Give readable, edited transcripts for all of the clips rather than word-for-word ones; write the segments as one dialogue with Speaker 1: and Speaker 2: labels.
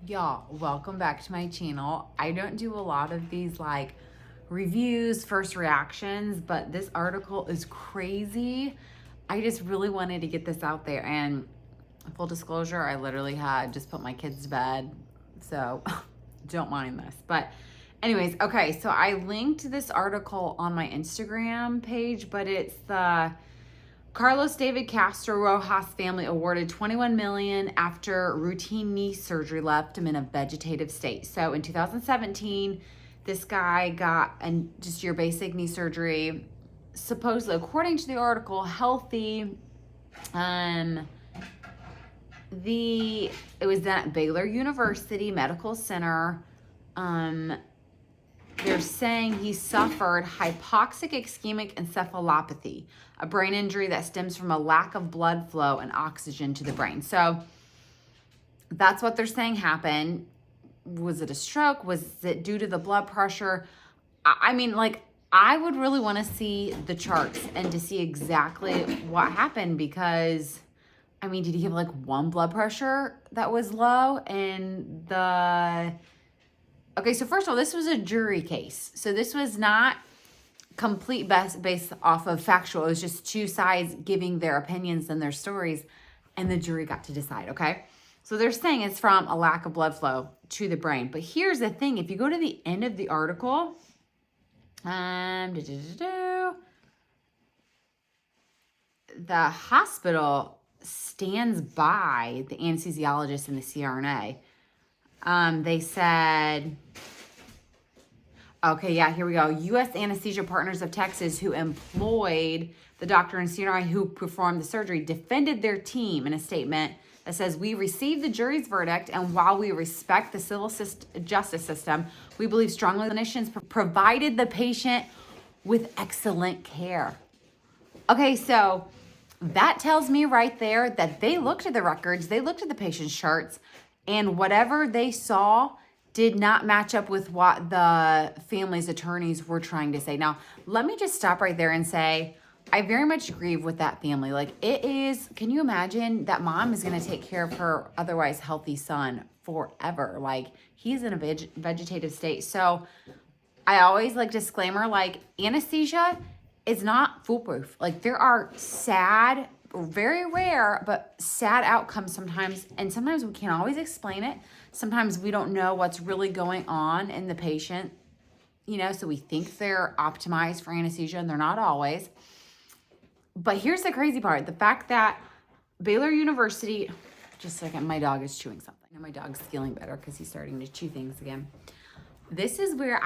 Speaker 1: Y'all, welcome back to my channel. I don't do a lot of these like reviews, first reactions, but this article is crazy. I just really wanted to get this out there, and full disclosure, I literally had just put my kids to bed, so don't mind this. But anyways, okay, so I linked this article on my Instagram page, but it's the Carlos David Castro Rojas family awarded $21 million after routine knee surgery left him in a vegetative state. So in 2017, this guy got just your basic knee surgery, supposedly, according to the article, healthy. It was done at Baylor University Medical Center. They're saying he suffered hypoxic ischemic encephalopathy, a brain injury that stems from a lack of blood flow and oxygen to the brain. So that's what they're saying happened. Was it a stroke? Was it due to the blood pressure? I mean, like, I would really want to see the charts and to see exactly what happened, because, I mean, did he have like one blood pressure that was low and okay, so first of all, this was a jury case. So this was not complete based off of factual. It was just two sides giving their opinions and their stories, and the jury got to decide, okay? So they're saying it's from a lack of blood flow to the brain. But here's the thing. If you go to the end of the article, the hospital stands by the anesthesiologist and the CRNA. They said, okay, yeah, here we go. U.S. Anesthesia Partners of Texas, who employed the doctor and CRNA who performed the surgery, defended their team in a statement that says, "We received the jury's verdict, and while we respect the civil justice system, we believe strongly clinicians provided the patient with excellent care." Okay, so that tells me right there that they looked at the records, they looked at the patient's charts, and whatever they saw did not match up with what the family's attorneys were trying to say. Now, let me just stop right there and say, I very much grieve with that family. Like, it is, can you imagine that mom is going to take care of her otherwise healthy son forever? Like, he's in a vegetative state. So I always like disclaimer, like, anesthesia is not foolproof. Like, there are sad, very rare, but sad outcomes sometimes. And sometimes we can't always explain it. Sometimes we don't know what's really going on in the patient, so we think they're optimized for anesthesia, and they're not always. But here's the crazy part. The fact that Baylor University, just a second, my dog is chewing something. I know my dog's feeling better because he's starting to chew things again. This is where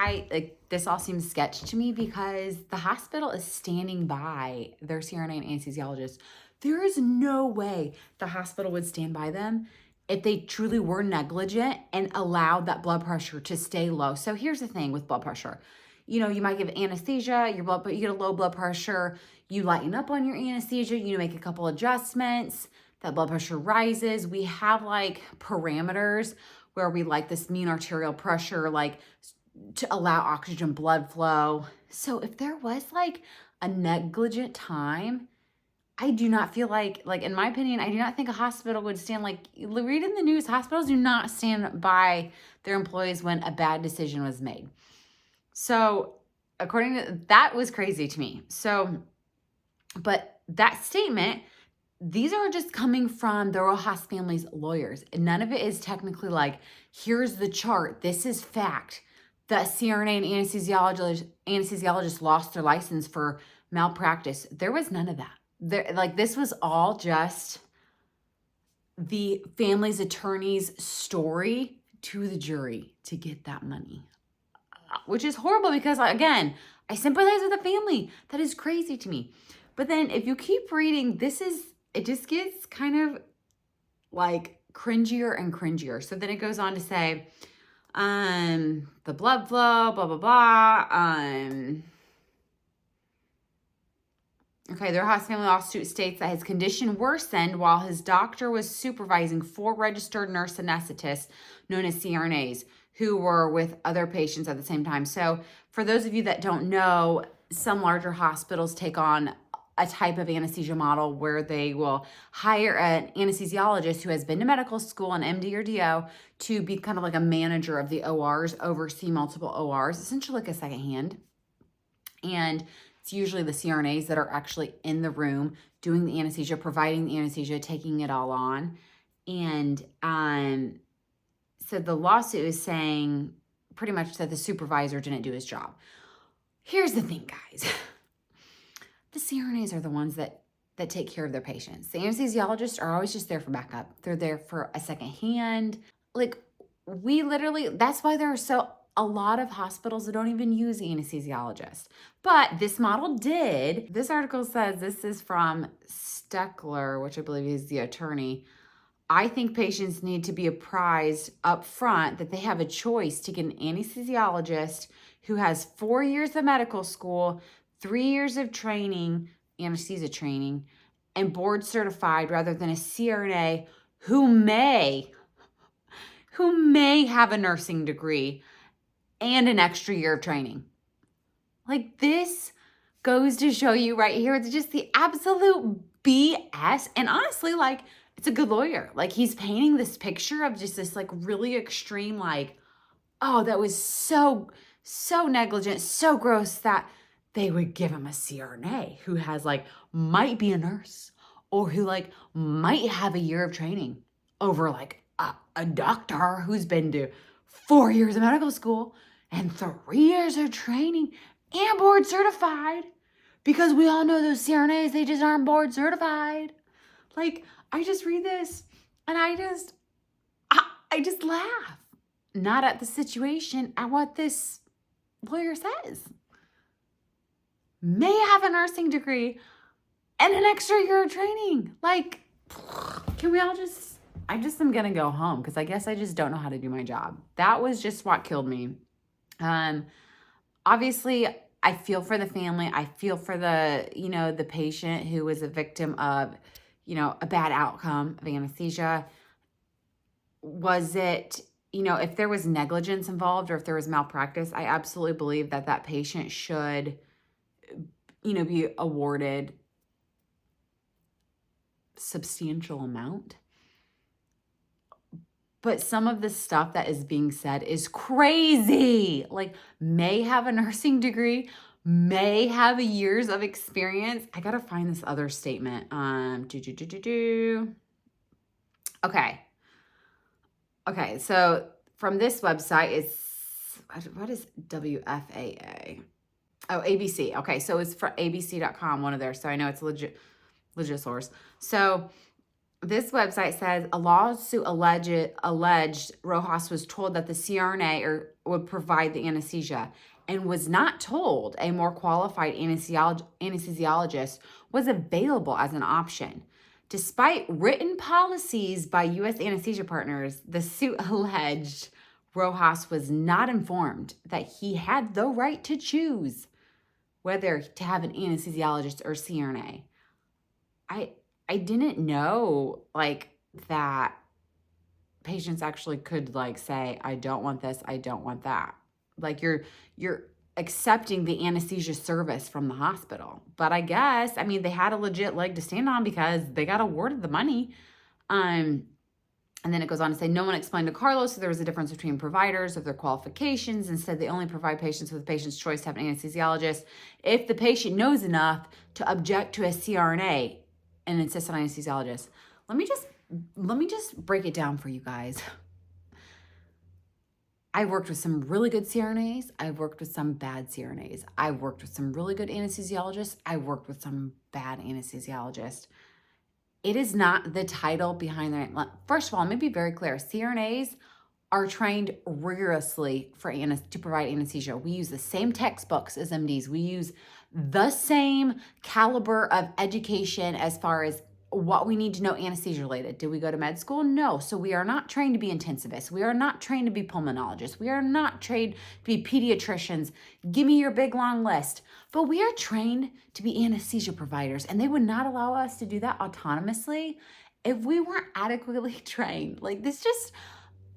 Speaker 1: this all seems sketch to me, because the hospital is standing by their CRNA and anesthesiologist. There is no way the hospital would stand by them if they truly were negligent and allowed that blood pressure to stay low. So here's the thing with blood pressure. You might give anesthesia, but you get a low blood pressure, you lighten up on your anesthesia, make a couple adjustments, that blood pressure rises. We have like parameters where we like this mean arterial pressure, like to allow oxygen blood flow. So if there was like a negligent time, I do not feel like in my opinion, I do not think a hospital would stand, like, read in the news, hospitals do not stand by their employees when a bad decision was made. So according to, that was crazy to me. So, but that statement, these are just coming from the Rojas family's lawyers. None of it is technically like, here's the chart, this is fact. The CRNA and anesthesiologist lost their license for malpractice. There was none of that. This was all just the family's attorney's story to the jury to get that money, which is horrible, because, again, I sympathize with the family. That is crazy to me. But then if you keep reading, it just gets kind of like cringier and cringier. So then it goes on to say, the blood flow, blah, blah, blah. Okay, the Rojas family lawsuit states that his condition worsened while his doctor was supervising 4 registered nurse anesthetists, known as CRNAs, who were with other patients at the same time. So for those of you that don't know, some larger hospitals take on a type of anesthesia model where they will hire an anesthesiologist who has been to medical school, an MD or DO, to be kind of like a manager of the ORs, oversee multiple ORs, essentially like a second hand. And it's usually the CRNAs that are actually in the room doing the anesthesia, providing the anesthesia, taking it all on. And so the lawsuit is saying pretty much that the supervisor didn't do his job. Here's the thing, guys. The CRNAs are the ones that take care of their patients. The anesthesiologists are always just there for backup. They're there for a second hand. Like, we literally, that's why there are a lot of hospitals that don't even use anesthesiologists. But this model did. This article says, this is from Steckler, which I believe is the attorney. I think patients need to be apprised up front that they have a choice to get an anesthesiologist who has 4 years of medical school, 3 years of training, anesthesia training, and board certified, rather than a CRNA who may have a nursing degree and an extra year of training. Like, this goes to show you right here, it's just the absolute BS. And honestly, like, it's a good lawyer. Like, he's painting this picture of just this like really extreme, like, oh, that was so negligent, so gross that they would give him a CRNA who has like, might be a nurse, or who like might have a year of training over like a doctor who's been to 4 years of medical school and 3 years of training and board certified. Because we all know those CRNAs, they just aren't board certified. Like, I just read this and I just laugh. Not at the situation, at what this lawyer says. May have a nursing degree and an extra year of training. Like, can we all just, I just am going to go home because I guess I just don't know how to do my job. That was just what killed me. Obviously, I feel for the family. I feel for the patient who was a victim of, a bad outcome of anesthesia. Was it, if there was negligence involved or if there was malpractice, I absolutely believe that patient should, be awarded substantial amount. But some of the stuff that is being said is crazy. Like, may have a nursing degree, may have years of experience. I gotta find this other statement. Okay, so from this website, it's, what is WFAA? Oh, ABC. Okay, so it's for abc.com, one of theirs. So I know it's legit source. So this website says a lawsuit alleged Rojas was told that the CRNA would provide the anesthesia and was not told a more qualified anesthesiologist was available as an option. Despite written policies by U.S. anesthesia partners, the suit alleged Rojas was not informed that he had the right to choose whether to have an anesthesiologist or CRNA. I didn't know, like, that patients actually could, like, say, I don't want this, I don't want that. Like, you're accepting the anesthesia service from the hospital. But I guess, they had a legit leg to stand on because they got awarded the money. And then it goes on to say, no one explained to Carlos that there was a difference between providers of their qualifications. Instead, they only provide patients with the patient's choice to have an anesthesiologist if the patient knows enough to object to a CRNA and insist on an anesthesiologist. Let me just break it down for you guys. I worked with some really good CRNAs. I've worked with some bad CRNAs. I've worked with some really good anesthesiologists. I worked with some bad anesthesiologists. It is not the title behind the... First of all, let me be very clear. CRNAs are trained rigorously to provide anesthesia. We use the same textbooks as MDs. We use the same caliber of education as far as what we need to know anesthesia related. Did we go to med school? No. So we are not trained to be intensivists. We are not trained to be pulmonologists. We are not trained to be pediatricians. Give me your big long list. But we are trained to be anesthesia providers, and they would not allow us to do that autonomously if we weren't adequately trained. Like, this just,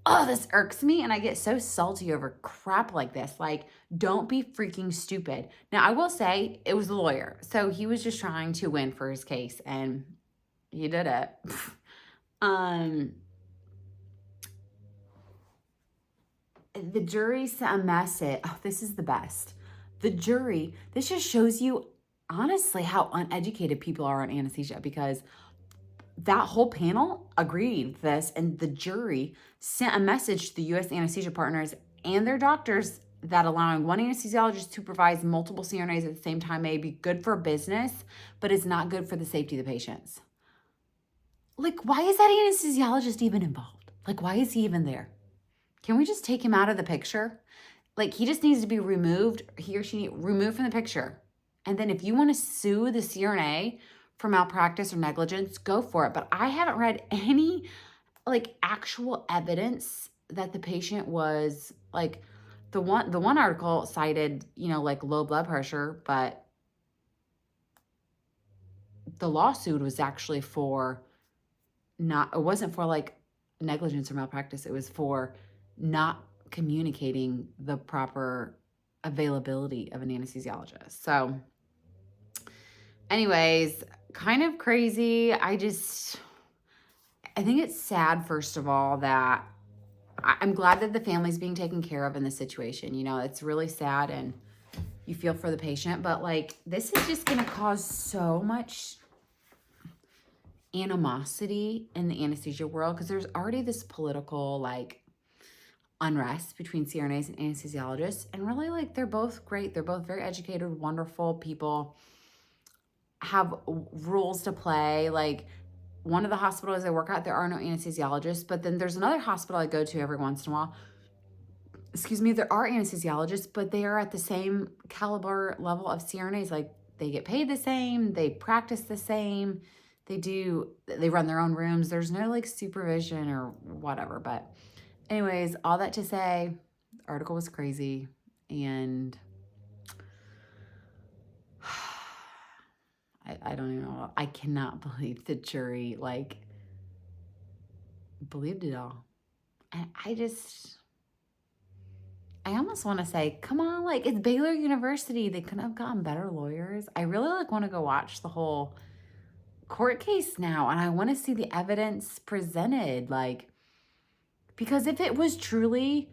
Speaker 1: oh, this irks me. And I get so salty over crap like this. Like, don't be freaking stupid. Now, I will say it was a lawyer. So he was just trying to win for his case, and he did it. The jury sent a message. Oh, this is the best. The jury, this just shows you, honestly, how uneducated people are on anesthesia, because that whole panel agreed with this, and the jury sent a message to the U.S. anesthesia partners and their doctors that allowing one anesthesiologist to supervise multiple CRNAs at the same time may be good for business, but is not good for the safety of the patients. Like, why is that anesthesiologist even involved? Like, why is he even there? Can we just take him out of the picture? Like, he just needs to be removed, he or she removed from the picture. And then if you want to sue the CRNA for malpractice or negligence, go for it. But I haven't read any, like, actual evidence that the patient was, like, the one article cited, you know, like, low blood pressure, but the lawsuit was actually for it wasn't for, like, negligence or malpractice. It was for not communicating the proper availability of an anesthesiologist. So anyways, kind of crazy. I think it's sad, first of all, that I'm glad that the family's being taken care of in this situation. You know, it's really sad and you feel for the patient, but, like, this is just going to cause so much animosity in the anesthesia world, because there's already this political, like, unrest between CRNAs and anesthesiologists. And really, like, they're both great. They're both very educated, wonderful people, have rules to play. Like, one of the hospitals I work at, there are no anesthesiologists, but then there's another hospital I go to every once in a while. Excuse me, there are anesthesiologists, but they are at the same caliber level of CRNAs. Like, they get paid the same, they practice the same, they run their own rooms. There's no, like, supervision or whatever. But anyways, all that to say, the article was crazy, and I don't even know. I cannot believe the jury, like, believed it all. And I almost want to say, come on, like, it's Baylor University. They couldn't have gotten better lawyers. I really, like, want to go watch the whole court case now, and I want to see the evidence presented, like, because if it was truly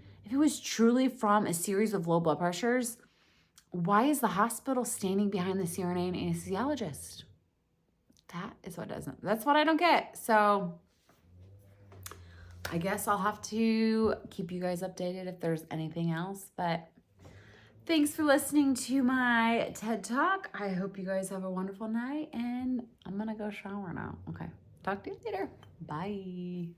Speaker 1: from a series of low blood pressures, why is the hospital standing behind the CRNA and anesthesiologist? That's what I don't get. So I guess I'll have to keep you guys updated if there's anything else. But thanks for listening to my TED Talk. I hope you guys have a wonderful night, and I'm going to go shower now. Okay. Talk to you later. Bye.